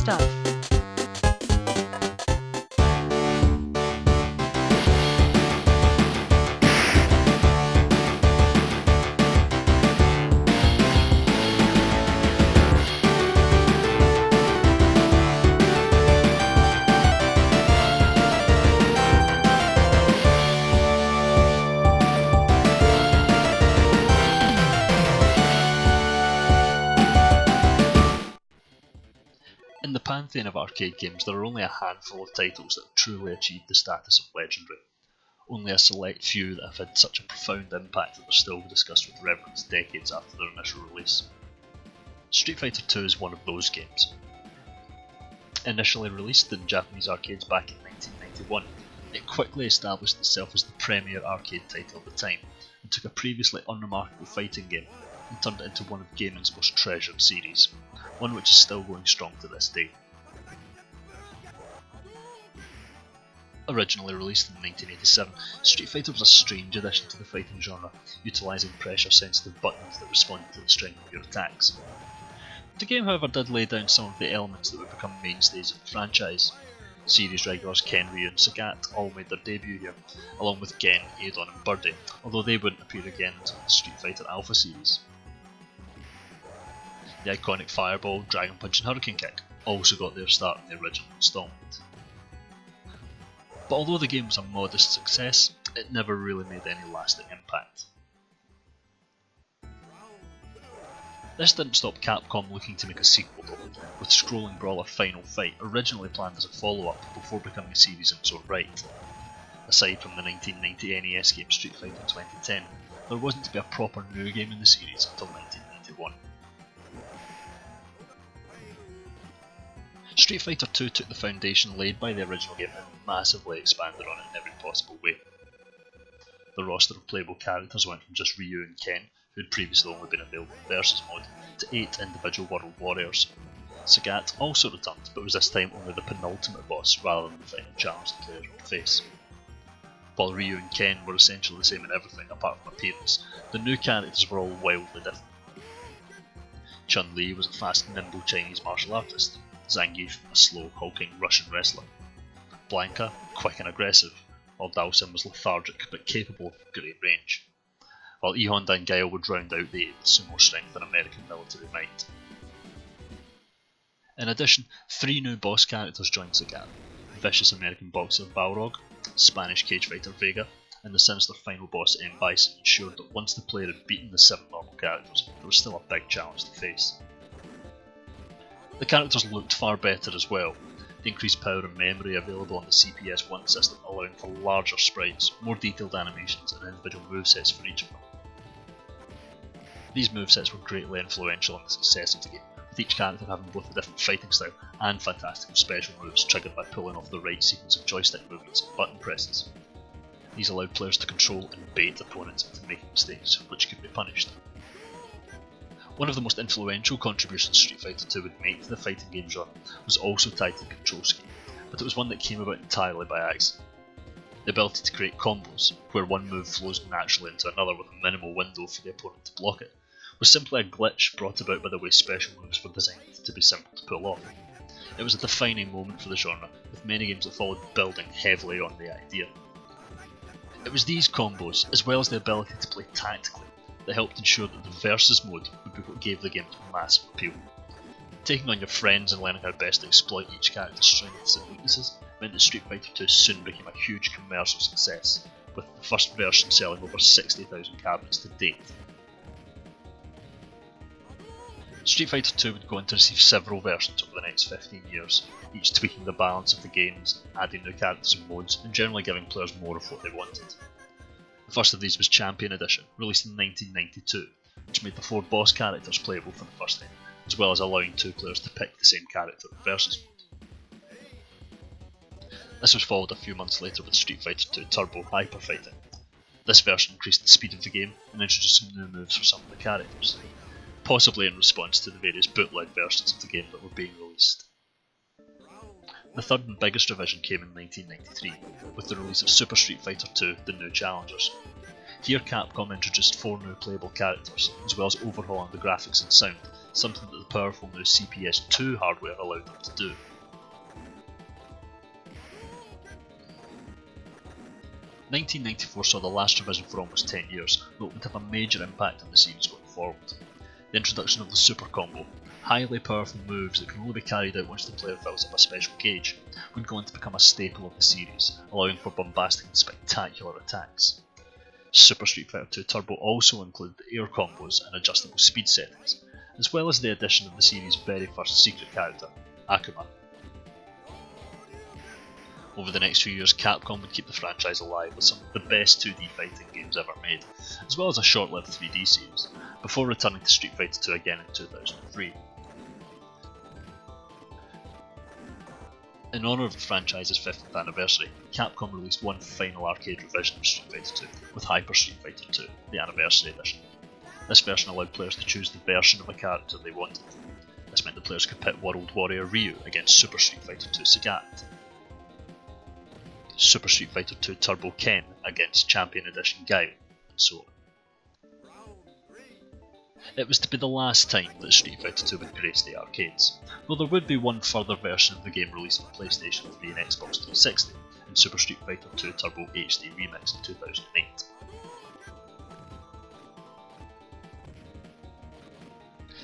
stuff. In the pantheon of arcade games, there are only a handful of titles that have truly achieved the status of legendary. Only a select few that have had such a profound impact that they're still discussed with reverence decades after their initial release. Street Fighter II is one of those games. Initially released in Japanese arcades back in 1991, it quickly established itself as the premier arcade title of the time, and took a previously unremarkable fighting game and turned it into one of gaming's most treasured series, one which is still going strong to this day. Originally released in 1987, Street Fighter was a strange addition to the fighting genre, utilising pressure-sensitive buttons that responded to the strength of your attacks. The game, however, did lay down some of the elements that would become mainstays of the franchise. Series regulars Ken, Ryu and Sagat all made their debut here, along with Gen, Adon and Birdie, although they wouldn't appear again until the Street Fighter Alpha series. The iconic Fireball, Dragon Punch and Hurricane Kick also got their start in the original installment. But although the game was a modest success, it never really made any lasting impact. This didn't stop Capcom looking to make a sequel though, with Scrolling Brawler Final Fight originally planned as a follow-up before becoming a series in its own right. Aside from the 1990 NES game Street Fighter 2010, there wasn't to be a proper new game in the series until 1991. Street Fighter II took the foundation laid by the original game and massively expanded on it in every possible way. The roster of playable characters went from just Ryu and Ken, who had previously only been available in Versus mode, to 8 individual world warriors. Sagat also returned, but was this time only the penultimate boss rather than the final challenge the players would face. While Ryu and Ken were essentially the same in everything apart from appearance, the new characters were all wildly different. Chun-Li was a fast, nimble Chinese martial artist. Zangief, a slow, hulking Russian wrestler. Blanka, quick and aggressive, while Dhalsim was lethargic but capable of great range. While E Honda and Guile would round out the 8 with sumo strength and American military might. In addition, 3 new boss characters joined Sagat: vicious American boxer Balrog, Spanish cage fighter Vega, and the sinister final boss M. Bison ensured that once the player had beaten the 7 normal characters, there was still a big challenge to face. The characters looked far better as well, the increased power and memory available on the CPS-1 system allowing for larger sprites, more detailed animations and individual movesets for each of them. These movesets were greatly influential in the success of the game, with each character having both a different fighting style and fantastic special moves triggered by pulling off the right sequence of joystick movements and button presses. These allowed players to control and bait opponents into making mistakes, which could be punished. One of the most influential contributions Street Fighter II would make to the fighting game genre was also tied to the control scheme, but it was one that came about entirely by accident. The ability to create combos, where one move flows naturally into another with a minimal window for the opponent to block it, was simply a glitch brought about by the way special moves were designed to be simple to pull off. It was a defining moment for the genre, with many games that followed building heavily on the idea. It was these combos, as well as the ability to play tactically, that helped ensure that the Versus mode would be what gave the game its massive appeal. Taking on your friends and learning how best to exploit each character's strengths and weaknesses meant that Street Fighter II soon became a huge commercial success, with the first version selling over 60,000 cabinets to date. Street Fighter II would go on to receive several versions over the next 15 years, each tweaking the balance of the games, adding new characters and modes, and generally giving players more of what they wanted. The first of these was Champion Edition, released in 1992, which made the 4 boss characters playable for the first time, as well as allowing 2 players to pick the same character in Versus mode. This was followed a few months later with Street Fighter II Turbo Hyper Fighting. This version increased the speed of the game and introduced some new moves for some of the characters, possibly in response to the various bootleg versions of the game that were being released. The third and biggest revision came in 1993, with the release of Super Street Fighter II The New Challengers. Here Capcom introduced 4 new playable characters, as well as overhauling the graphics and sound, something that the powerful new CPS2 hardware allowed them to do. "1994 saw the last revision for almost 10 years, but it would have a major impact on the series going forward. The introduction of the Super Combo, highly powerful moves that can only be carried out once the player fills up a special gauge, would go on to become a staple of the series, allowing for bombastic and spectacular attacks. Super Street Fighter 2 Turbo also included the air combos and adjustable speed settings, as well as the addition of the series' very first secret character, Akuma. Over the next few years, Capcom would keep the franchise alive with some of the best 2D fighting games ever made, as well as a short-lived 3D series, before returning to Street Fighter 2 again in 2003. In honour of the franchise's 50th anniversary, Capcom released one final arcade revision of Street Fighter 2, with Hyper Street Fighter 2, the Anniversary Edition. This version allowed players to choose the version of a character they wanted. This meant the players could pit World Warrior Ryu against Super Street Fighter 2 Sagat, Super Street Fighter 2 Turbo Ken against Champion Edition Guile, and so on. It was to be the last time that Street Fighter 2 would grace the arcades, though there would be one further version of the game released on PlayStation 3 and Xbox 360 in Super Street Fighter 2 Turbo HD Remix in 2008.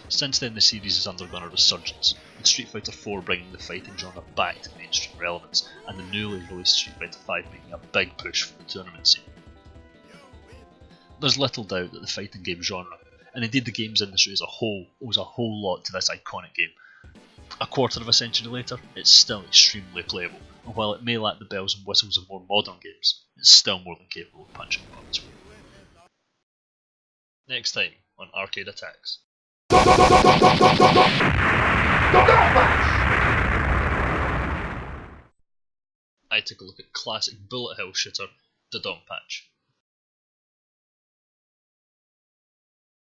Since then the series has undergone a resurgence, with Street Fighter 4 bringing the fighting genre back to mainstream relevance, and the newly released Street Fighter 5 making a big push for the tournament scene. There's little doubt that the fighting game genre, and indeed the games industry as a whole, owes a whole lot to this iconic game. A quarter of a century later, it's still extremely playable, and while it may lack the bells and whistles of more modern games, it's still more than capable of punching buttons. Next time on Arcade Attacks. I took a look at classic bullet hell shooter, the Dong Patch.